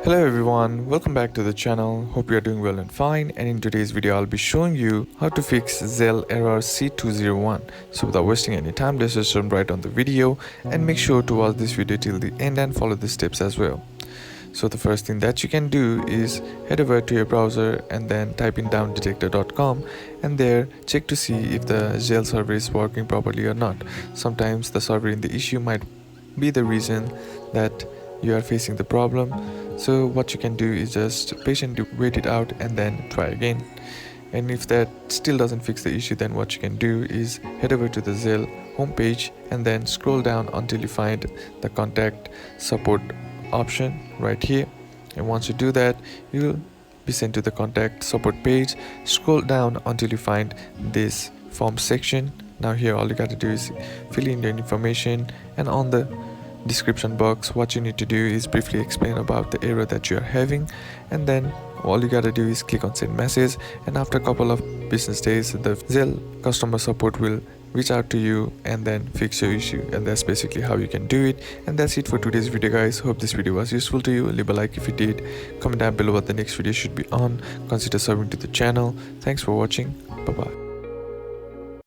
Hello everyone, welcome back to the channel. Hope you are doing well and fine, and in today's video I'll be showing you how to fix Zelle error C201. So without wasting any time, let's just jump right on the video and make sure to watch this video till the end and follow the steps as well. So the first thing that you can do is head over to your browser and then type in downdetector.com, and there check to see if the Zelle server is working properly or not. Sometimes the server in the issue might be the reason that you are facing the problem. So what you can do is just patiently wait it out and then try again. And if that still doesn't fix the issue, then what you can do is head over to the Zelle homepage and then scroll down until you find the contact support option right here. And once you do that, you'll be sent to the contact support page. Scroll down until you find this form section. Now here all you got to do is fill in your information, and on the description box what you need to do is briefly explain about the error that you are having, and then all you gotta do is click on send message, and after a couple of business days the Zelle customer support will reach out to you and then fix your issue. And that's basically how you can do it. And that's it for today's video, guys. Hope this video was useful to you. Leave a like if you did, comment down below what the next video should be on, consider subbing to the channel. Thanks for watching. Bye bye.